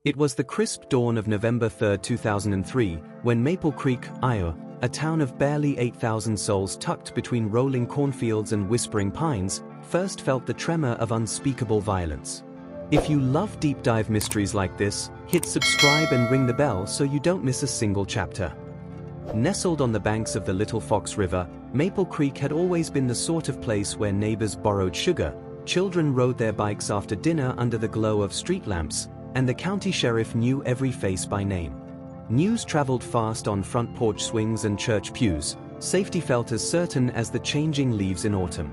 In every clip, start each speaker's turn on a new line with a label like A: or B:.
A: It was the crisp dawn of November 3, 2003, when Maple Creek, Iowa, a town of barely 8,000 souls tucked between rolling cornfields and whispering pines, first felt the tremor of unspeakable violence. If you love deep dive mysteries like this, hit subscribe and ring the bell so you don't miss a single chapter. Nestled on the banks of the Little Fox River, Maple Creek had always been the sort of place where neighbors borrowed sugar, children rode their bikes after dinner under the glow of street lamps, and the county sheriff knew every face by name. News traveled fast on front porch swings and church pews, safety felt as certain as the changing leaves in autumn.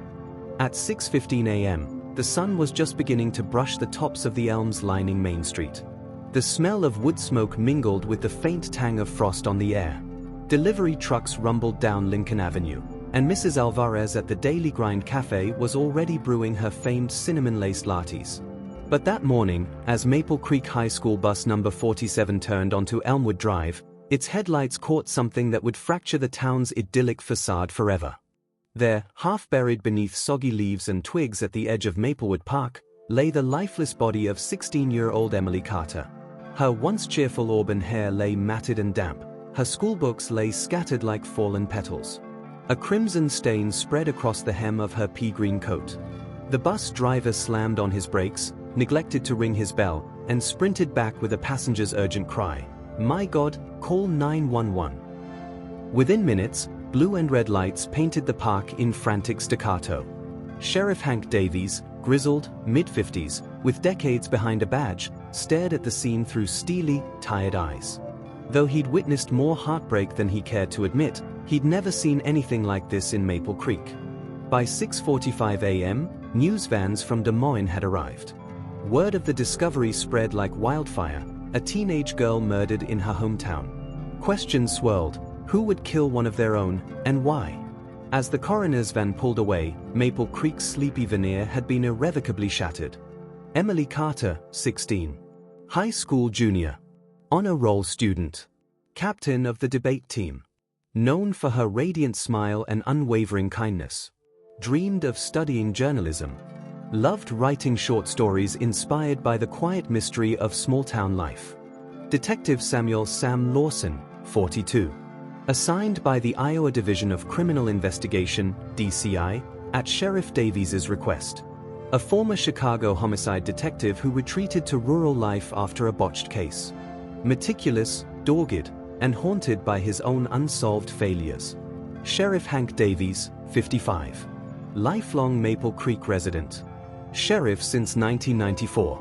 A: At 6:15 a.m., the sun was just beginning to brush the tops of the elms lining Main Street. The smell of wood smoke mingled with the faint tang of frost on the air. Delivery trucks rumbled down Lincoln Avenue, and Mrs. Alvarez at the Daily Grind Cafe was already brewing her famed cinnamon-laced lattes. But that morning, as Maple Creek High School bus number 47 turned onto Elmwood Drive, its headlights caught something that would fracture the town's idyllic facade forever. There, half buried beneath soggy leaves and twigs at the edge of Maplewood Park, lay the lifeless body of 16-year-old Emily Carter. Her once cheerful auburn hair lay matted and damp. Her schoolbooks lay scattered like fallen petals. A crimson stain spread across the hem of her pea-green coat. The bus driver slammed on his brakes, neglected to ring his bell, and sprinted back with a passenger's urgent cry. "My God, call 911." Within minutes, blue and red lights painted the park in frantic staccato. Sheriff Hank Davies, grizzled, mid-50s, with decades behind a badge, stared at the scene through steely, tired eyes. Though he'd witnessed more heartbreak than he cared to admit, he'd never seen anything like this in Maple Creek. By 6:45 a.m., news vans from Des Moines had arrived. Word of the discovery spread like wildfire, a teenage girl murdered in her hometown. Questions swirled: who would kill one of their own, and why? As the coroner's van pulled away, Maple Creek's sleepy veneer had been irrevocably shattered. Emily Carter, 16. High school junior. Honor roll student. Captain of the debate team. Known for her radiant smile and unwavering kindness. Dreamed of studying journalism. Loved writing short stories inspired by the quiet mystery of small-town life. Detective Samuel Sam Lawson, 42. Assigned by the Iowa Division of Criminal Investigation, DCI, at Sheriff Davies's request. A former Chicago homicide detective who retreated to rural life after a botched case. Meticulous, dogged, and haunted by his own unsolved failures. Sheriff Hank Davies, 55. Lifelong Maple Creek resident. Sheriff since 1994.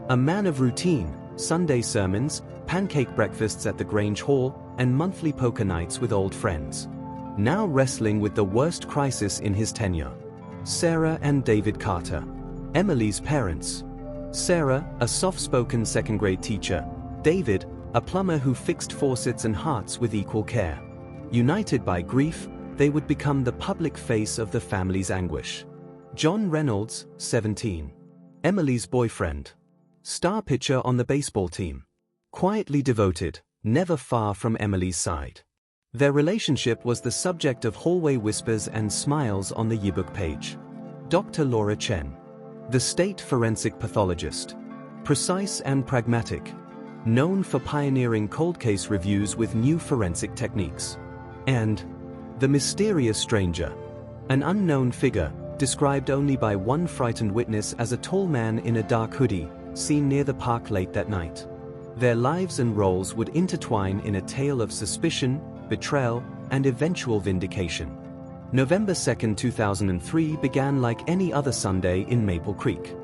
A: A man of routine, Sunday sermons, pancake breakfasts at the Grange Hall, and monthly poker nights with old friends. Now wrestling with the worst crisis in his tenure. Sarah and David Carter. Emily's parents. Sarah, a soft-spoken second-grade teacher. David, a plumber who fixed faucets and hearts with equal care. United by grief, they would become the public face of the family's anguish. John Reynolds, 17. Emily's boyfriend. Star pitcher on the baseball team. Quietly devoted, never far from Emily's side. Their relationship was the subject of hallway whispers and smiles on the yearbook page. Dr. Laura Chen. The state forensic pathologist. Precise and pragmatic. Known for pioneering cold case reviews with new forensic techniques. And the mysterious stranger. An unknown figure, described only by one frightened witness as a tall man in a dark hoodie, seen near the park late that night. Their lives and roles would intertwine in a tale of suspicion, betrayal, and eventual vindication. November 2, 2003 began like any other Sunday in Maple Creek.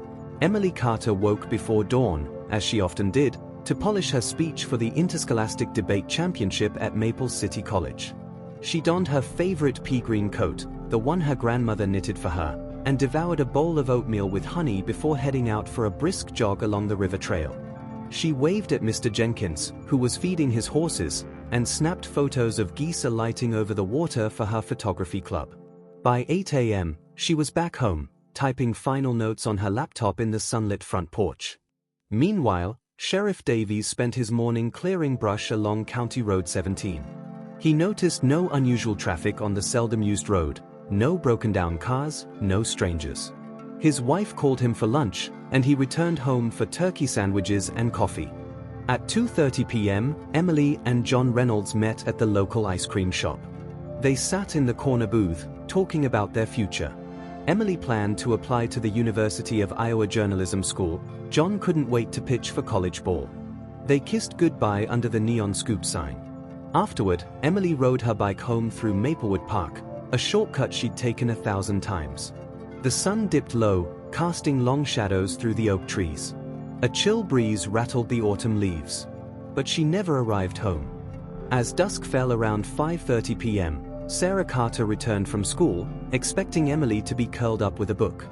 A: Emily Carter woke before dawn, as she often did, to polish her speech for the Interscholastic Debate Championship at Maple City College. She donned her favorite pea-green coat, the one her grandmother knitted for her, and devoured a bowl of oatmeal with honey before heading out for a brisk jog along the river trail. She waved at Mr. Jenkins, who was feeding his horses, and snapped photos of geese alighting over the water for her photography club. By 8 a.m., she was back home, typing final notes on her laptop in the sunlit front porch. Meanwhile, Sheriff Davies spent his morning clearing brush along County Road 17. He noticed no unusual traffic on the seldom-used road, no broken-down cars, no strangers. His wife called him for lunch, and he returned home for turkey sandwiches and coffee. At 2:30 p.m., Emily and John Reynolds met at the local ice cream shop. They sat in the corner booth, talking about their future. Emily planned to apply to the University of Iowa Journalism School. John couldn't wait to pitch for college ball. They kissed goodbye under the neon scoop sign. Afterward, Emily rode her bike home through Maplewood Park, a shortcut she'd taken 1,000 times. The sun dipped low, casting long shadows through the oak trees. A chill breeze rattled the autumn leaves. But she never arrived home. As dusk fell around 5:30 p.m., Sarah Carter returned from school, expecting Emily to be curled up with a book.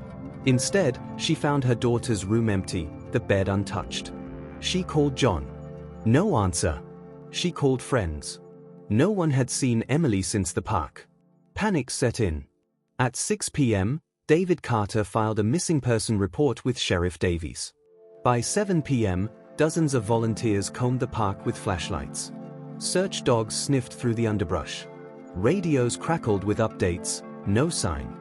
A: Instead, she found her daughter's room empty, the bed untouched. She called John. No answer. She called friends. No one had seen Emily since the park. Panic set in. At 6 p.m., David Carter filed a missing person report with Sheriff Davies. By 7 p.m., dozens of volunteers combed the park with flashlights. Search dogs sniffed through the underbrush. Radios crackled with updates, no sign.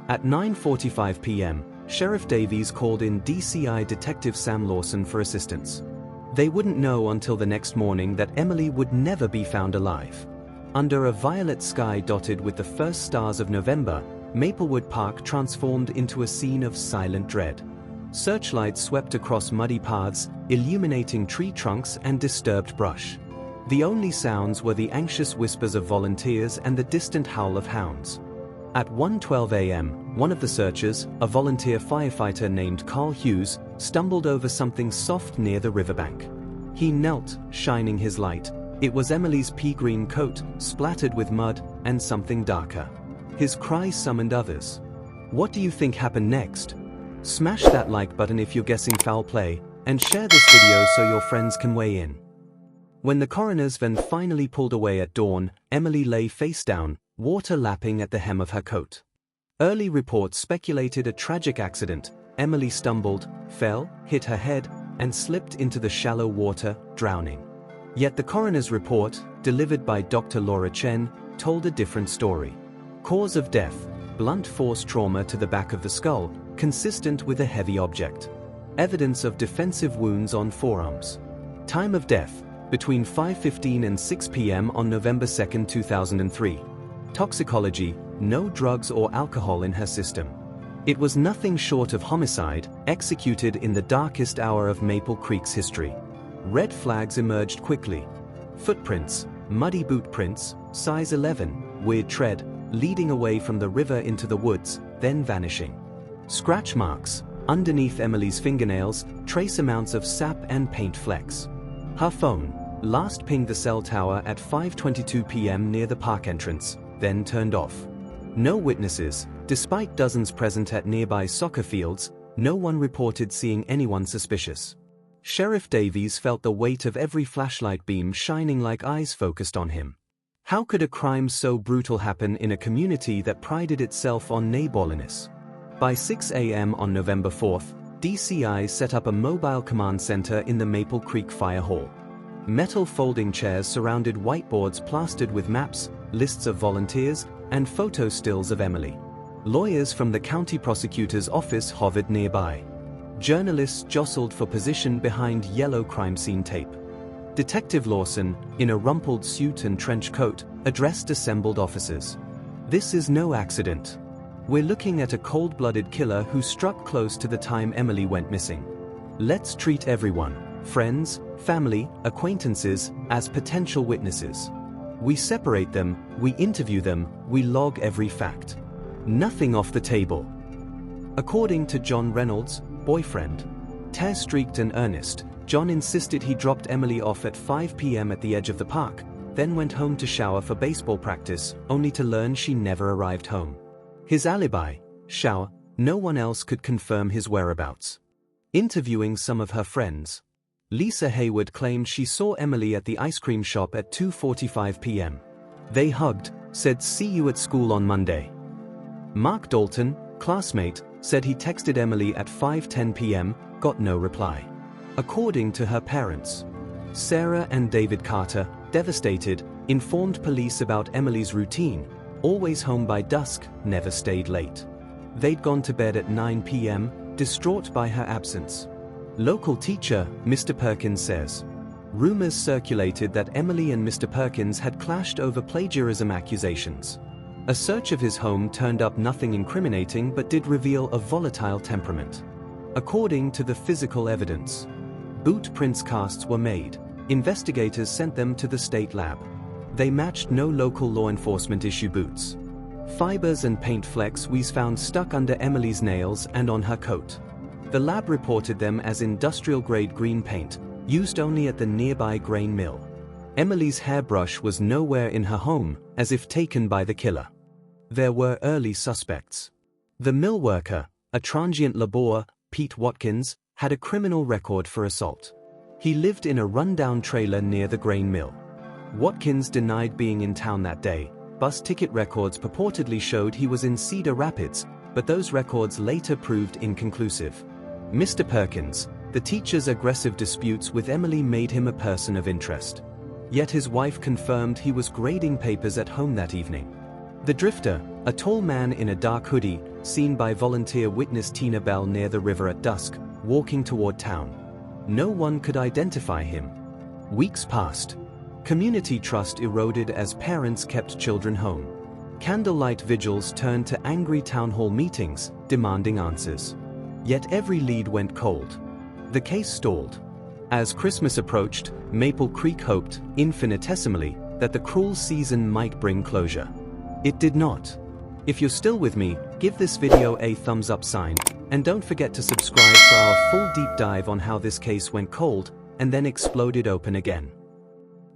A: At 9:45 p.m., Sheriff Davies called in DCI Detective Sam Lawson for assistance. They wouldn't know until the next morning that Emily would never be found alive. Under a violet sky dotted with the first stars of November, Maplewood Park transformed into a scene of silent dread. Searchlights swept across muddy paths, illuminating tree trunks and disturbed brush. The only sounds were the anxious whispers of volunteers and the distant howl of hounds. At 1:12 a.m., one of the searchers, a volunteer firefighter named Carl Hughes, stumbled over something soft near the riverbank. He knelt, shining his light. It was Emily's pea-green coat, splattered with mud, and something darker. His cry summoned others. What do you think happened next? Smash that like button if you're guessing foul play, and share this video so your friends can weigh in. When the coroner's van finally pulled away at dawn, Emily lay face down, water lapping at the hem of her coat. Early reports speculated a tragic accident. Emily stumbled, fell, hit her head, and slipped into the shallow water, drowning. Yet the coroner's report, delivered by Dr. Laura Chen, told a different story. Cause of death: blunt force trauma to the back of the skull, consistent with a heavy object. Evidence of defensive wounds on forearms. Time of death: between 5:15 and 6 p.m. on November 2, 2003. Toxicology: no drugs or alcohol in her system. It was nothing short of homicide, executed in the darkest hour of Maple Creek's history. Red flags emerged quickly. Footprints: muddy boot prints, size 11, weird tread, leading away from the river into the woods, then vanishing. Scratch marks: underneath Emily's fingernails, trace amounts of sap and paint flecks. Her phone: last pinged the cell tower at 5:22 p.m. near the park entrance, then turned off. No witnesses. Despite dozens present at nearby soccer fields, no one reported seeing anyone suspicious. Sheriff Davies felt the weight of every flashlight beam shining like eyes focused on him. How could a crime so brutal happen in a community that prided itself on neighborliness? By 6 a.m. on November 4th, DCI set up a mobile command center in the Maple Creek Fire Hall. Metal folding chairs surrounded whiteboards plastered with maps, lists of volunteers, and photo stills of Emily. Lawyers from the county prosecutor's office hovered nearby. Journalists jostled for position behind yellow crime scene tape. Detective Lawson, in a rumpled suit and trench coat, addressed assembled officers. This is no accident. We're looking at a cold-blooded killer who struck close to the time Emily went missing. Let's treat everyone, friends, family, acquaintances, as potential witnesses. We separate them, we interview them, we log every fact. Nothing off the table. According to John Reynolds, boyfriend, tear-streaked and earnest, John insisted he dropped Emily off at 5 p.m. at the edge of the park, then went home to shower for baseball practice, only to learn she never arrived home. His alibi: shower. No one else could confirm his whereabouts. Interviewing some of her friends, Lisa Hayward claimed she saw Emily at the ice cream shop at 2:45 p.m. They hugged, said see you at school on Monday. Mark Dalton, classmate, said he texted Emily at 5:10 p.m., got no reply. According to her parents, Sarah and David Carter, devastated, informed police about Emily's routine: always home by dusk, never stayed late. They'd gone to bed at 9 p.m., distraught by her absence. Local teacher, Mr. Perkins says, Rumors circulated that Emily and Mr. Perkins had clashed over plagiarism accusations. A search of his home turned up nothing incriminating but did reveal a volatile temperament. According to the physical evidence, boot prints casts were made. Investigators sent them to the state lab. They matched no local law enforcement issue boots. Fibers and paint flecks were found stuck under Emily's nails and on her coat. The lab reported them as industrial-grade green paint, used only at the nearby grain mill. Emily's hairbrush was nowhere in her home, as if taken by the killer. There were early suspects. The mill worker, a transient laborer, Pete Watkins, had a criminal record for assault. He lived in a rundown trailer near the grain mill. Watkins denied being in town that day. Bus ticket records purportedly showed he was in Cedar Rapids, but those records later proved inconclusive. Mr. Perkins, the teacher's aggressive disputes with Emily made him a person of interest. Yet his wife confirmed he was grading papers at home that evening. The drifter, a tall man in a dark hoodie, seen by volunteer witness Tina Bell near the river at dusk, walking toward town. No one could identify him. Weeks passed. Community trust eroded as parents kept children home. Candlelight vigils turned to angry town hall meetings, demanding answers. Yet every lead went cold. The case stalled. As Christmas approached, Maple Creek hoped, infinitesimally, that the cruel season might bring closure. It did not. If you're still with me, give this video a thumbs up sign, and don't forget to subscribe for our full deep dive on how this case went cold, and then exploded open again.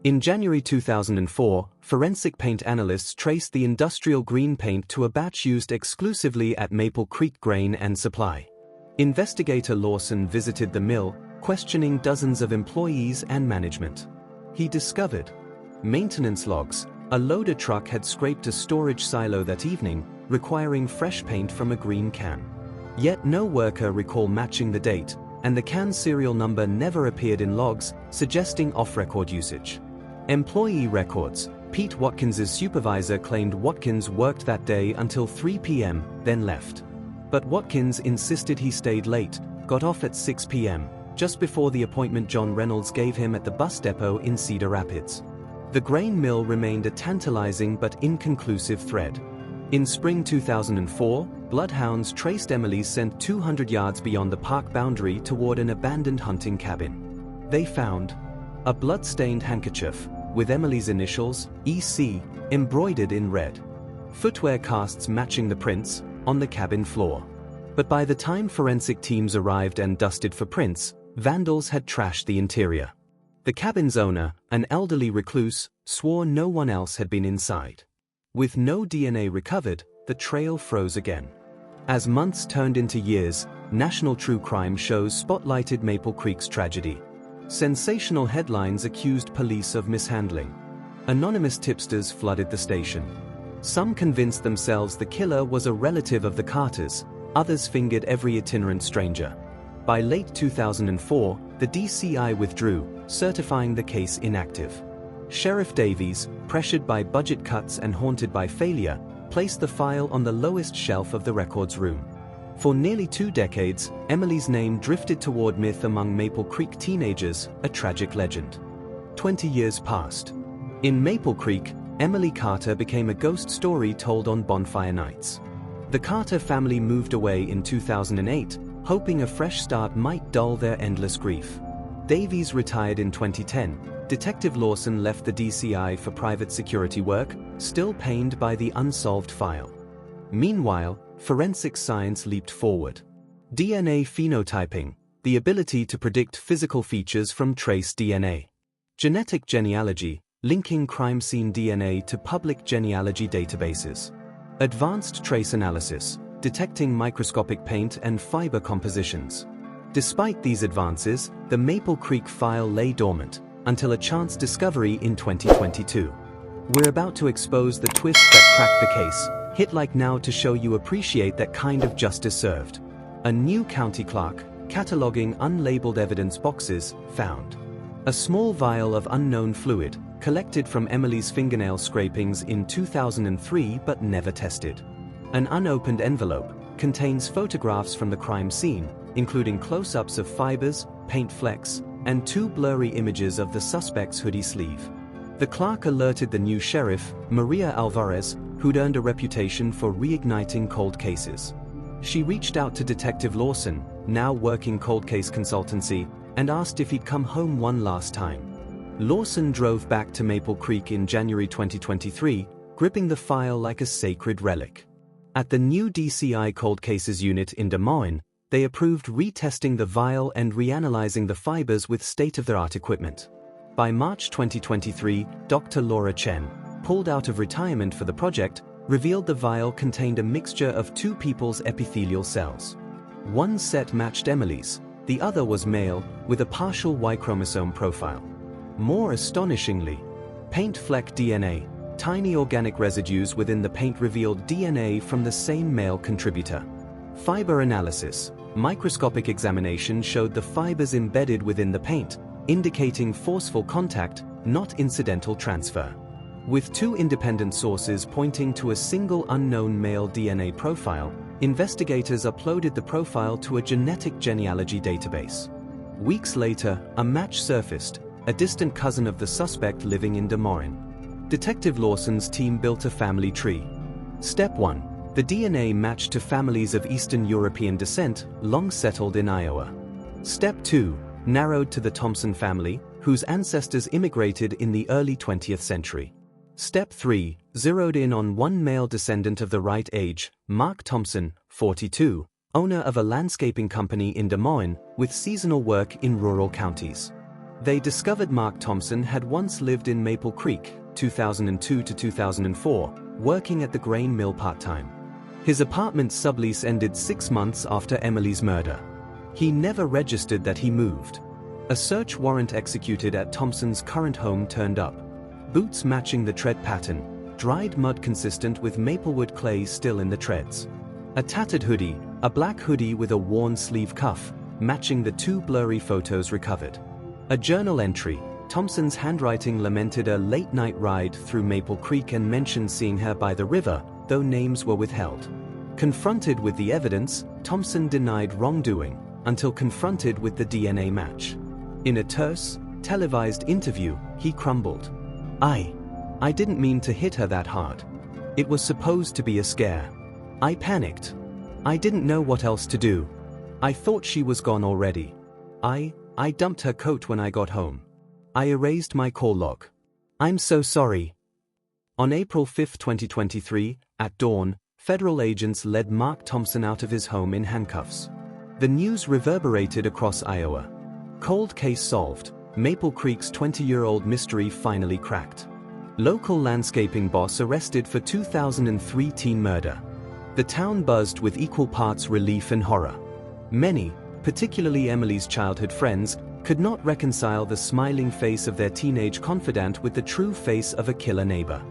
A: In January 2004, forensic paint analysts traced the industrial green paint to a batch used exclusively at Maple Creek Grain and Supply. Investigator Lawson visited the mill, questioning dozens of employees and management. He discovered maintenance logs. A loader truck had scraped a storage silo that evening, requiring fresh paint from a green can. Yet no worker recalled matching the date, and the can serial number never appeared in logs, suggesting off-record usage. Employee records. Pete Watkins's supervisor claimed Watkins worked that day until 3 p.m., then left. But Watkins insisted he stayed late, got off at 6 p.m., just before the appointment John Reynolds gave him at the bus depot in Cedar Rapids. The grain mill remained a tantalizing but inconclusive thread. In spring 2004, bloodhounds traced Emily's scent 200 yards beyond the park boundary toward an abandoned hunting cabin. They found a blood-stained handkerchief, with Emily's initials, EC, embroidered in red. Footwear casts matching the prints, on the cabin floor. But by the time forensic teams arrived and dusted for prints, vandals had trashed the interior. The cabin's owner, an elderly recluse, swore no one else had been inside. With no DNA recovered, the trail froze again. As months turned into years, national true crime shows spotlighted Maple Creek's tragedy. Sensational headlines accused police of mishandling. Anonymous tipsters flooded the station. Some convinced themselves the killer was a relative of the Carters, others fingered every itinerant stranger. By late 2004, the DCI withdrew, certifying the case inactive. Sheriff Davies, pressured by budget cuts and haunted by failure, placed the file on the lowest shelf of the records room. For nearly 2 decades, Emily's name drifted toward myth among Maple Creek teenagers, a tragic legend. 20 years passed. In Maple Creek, Emily Carter became a ghost story told on bonfire nights. The Carter family moved away in 2008, hoping a fresh start might dull their endless grief. Davies retired in 2010. Detective Lawson left the DCI for private security work, still pained by the unsolved file. Meanwhile, forensic science leaped forward. DNA phenotyping, the ability to predict physical features from trace DNA. Genetic genealogy, linking crime scene DNA to public genealogy databases. Advanced trace analysis, detecting microscopic paint and fiber compositions. Despite these advances, the Maple Creek file lay dormant, until a chance discovery in 2022. We're about to expose the twist that cracked the case. Hit like now to show you appreciate that kind of justice served. A new county clerk, cataloging unlabeled evidence boxes, found a small vial of unknown fluid, collected from Emily's fingernail scrapings in 2003 but never tested. An unopened envelope contains photographs from the crime scene, including close-ups of fibers, paint flecks, and 2 blurry images of the suspect's hoodie sleeve. The clerk alerted the new sheriff, Maria Alvarez, who'd earned a reputation for reigniting cold cases. She reached out to Detective Lawson, now working cold case consultancy, and asked if he'd come home one last time. Lawson drove back to Maple Creek in January 2023, gripping the file like a sacred relic. At the new DCI Cold Cases unit in Des Moines, they approved retesting the vial and reanalyzing the fibers with state-of-the-art equipment. By March 2023, Dr. Laura Chen, pulled out of retirement for the project, revealed the vial contained a mixture of 2 people's epithelial cells. One set matched Emily's, the other was male, with a partial Y chromosome profile. More astonishingly, paint fleck DNA, tiny organic residues within the paint revealed DNA from the same male contributor. Fiber analysis, microscopic examination showed the fibers embedded within the paint, indicating forceful contact, not incidental transfer. With 2 independent sources pointing to a single unknown male DNA profile, investigators uploaded the profile to a genetic genealogy database. Weeks later, a match surfaced, a distant cousin of the suspect living in Des Moines. Detective Lawson's team built a family tree. Step 1. The DNA matched to families of Eastern European descent, long settled in Iowa. Step 2. Narrowed to the Thompson family, whose ancestors immigrated in the early 20th century. Step 3. Zeroed in on one male descendant of the right age, Mark Thompson, 42, owner of a landscaping company in Des Moines, with seasonal work in rural counties. They discovered Mark Thompson had once lived in Maple Creek, 2002 to 2004, working at the grain mill part-time. His apartment sublease ended 6 months after Emily's murder. He never registered that he moved. A search warrant executed at Thompson's current home turned up. Boots matching the tread pattern, dried mud consistent with Maplewood clay still in the treads. A tattered hoodie, a black hoodie with a worn sleeve cuff, matching the 2 blurry photos recovered. A journal entry, Thompson's handwriting lamented a late-night ride through Maple Creek and mentioned seeing her by the river, though names were withheld. Confronted with the evidence, Thompson denied wrongdoing, until confronted with the DNA match. In a terse, televised interview, he crumbled. I didn't mean to hit her that hard. It was supposed to be a scare. I panicked. I didn't know what else to do. I thought she was gone already. I dumped her coat when I got home. I erased my call log. I'm so sorry. On April 5, 2023, at dawn, federal agents led Mark Thompson out of his home in handcuffs. The news reverberated across Iowa. Cold case solved. Maple Creek's 20-year-old mystery finally cracked. Local landscaping boss arrested for 2003 teen murder. The town buzzed with equal parts relief and horror. Many, particularly Emily's childhood friends, could not reconcile the smiling face of their teenage confidant with the true face of a killer neighbor.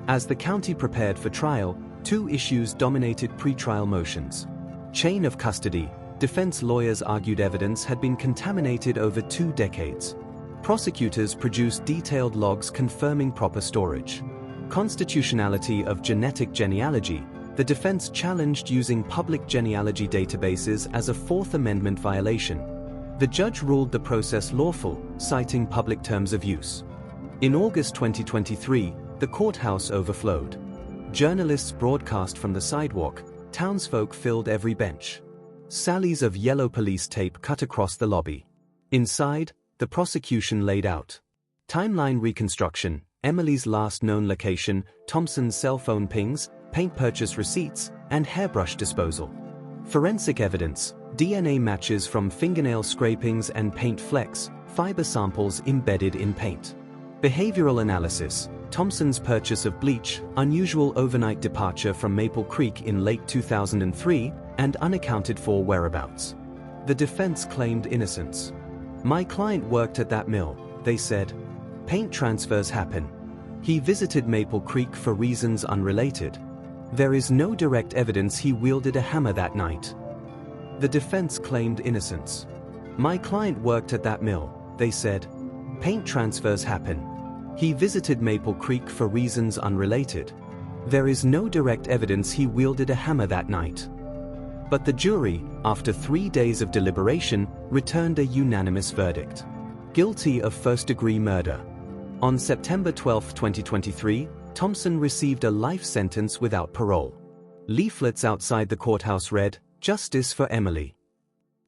A: As the county prepared for trial, 2 issues dominated pretrial motions. Chain of custody. Defense lawyers argued evidence had been contaminated over 2 decades. Prosecutors produced detailed logs confirming proper storage. Constitutionality of genetic genealogy. The defense challenged using public genealogy databases as a Fourth Amendment violation. The judge ruled the process lawful, citing public terms of use. In August 2023, the courthouse overflowed. Journalists broadcast from the sidewalk, townsfolk filled every bench. Sallies of yellow police tape cut across the lobby. Inside, the prosecution laid out timeline reconstruction, Emily's last known location, Thompson's cell phone pings, paint purchase receipts, and hairbrush disposal. Forensic evidence, DNA matches from fingernail scrapings and paint flecks, fiber samples embedded in paint. Behavioral analysis, Thompson's purchase of bleach, unusual overnight departure from Maple Creek in late 2003, and unaccounted for whereabouts. The defense claimed innocence. My client worked at that mill, they said. Paint transfers happen. He visited Maple Creek for reasons unrelated. There is no direct evidence he wielded a hammer that night. The defense claimed innocence. My client worked at that mill, they said. Paint transfers happen. He visited Maple Creek for reasons unrelated. There is no direct evidence he wielded a hammer that night. But the jury, after 3 days of deliberation, returned a unanimous verdict. Guilty of first-degree murder. On September 12, 2023, Thompson received a life sentence without parole. Leaflets outside the courthouse read, "Justice for Emily."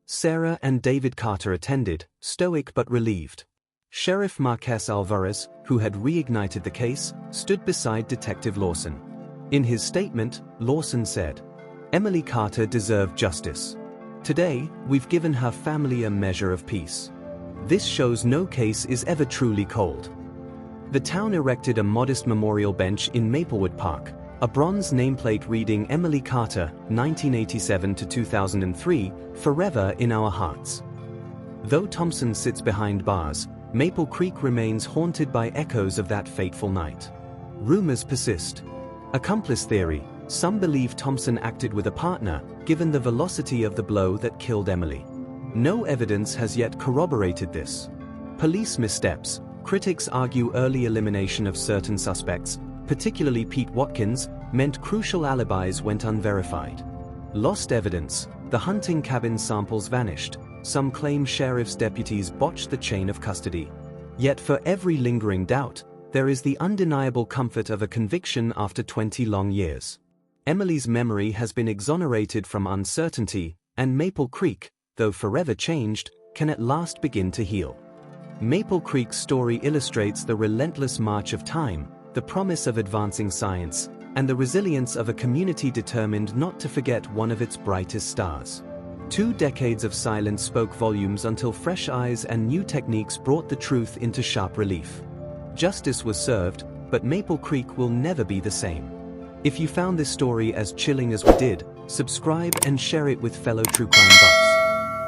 A: Sarah and David Carter attended, stoic but relieved. Sheriff Marques Alvarez, who had reignited the case, stood beside Detective Lawson. In his statement, Lawson said, "Emily Carter deserved justice. Today, we've given her family a measure of peace. This shows no case is ever truly cold." The town erected a modest memorial bench in Maplewood Park, a bronze nameplate reading Emily Carter, 1987 to 2003, forever in our hearts. Though Thompson sits behind bars, Maple Creek remains haunted by echoes of that fateful night. Rumors persist. Accomplice theory: some believe Thompson acted with a partner, given the velocity of the blow that killed Emily. No evidence has yet corroborated this. Police missteps: critics argue early elimination of certain suspects, particularly Pete Watkins, meant crucial alibis went unverified. Lost evidence: the hunting cabin samples vanished. Some claim sheriff's deputies botched the chain of custody. Yet for every lingering doubt, there is the undeniable comfort of a conviction after 20 long years. Emily's memory has been exonerated from uncertainty, and Maple Creek, though forever changed, can at last begin to heal. Maple Creek's story illustrates the relentless march of time, the promise of advancing science, and the resilience of a community determined not to forget one of its brightest stars. 2 decades of silence spoke volumes until fresh eyes and new techniques brought the truth into sharp relief. Justice was served, but Maple Creek will never be the same. If you found this story as chilling as we did, subscribe and share it with fellow true crime buffs.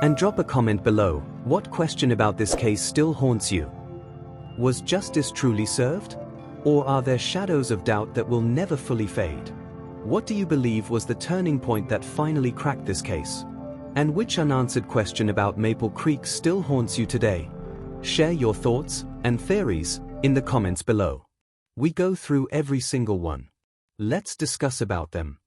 A: And drop a comment below. What question about this case still haunts you? Was justice truly served? Or are there shadows of doubt that will never fully fade? What do you believe was the turning point that finally cracked this case? And which unanswered question about Maple Creek still haunts you today? Share your thoughts and theories in the comments below. We go through every single one. Let's discuss about them.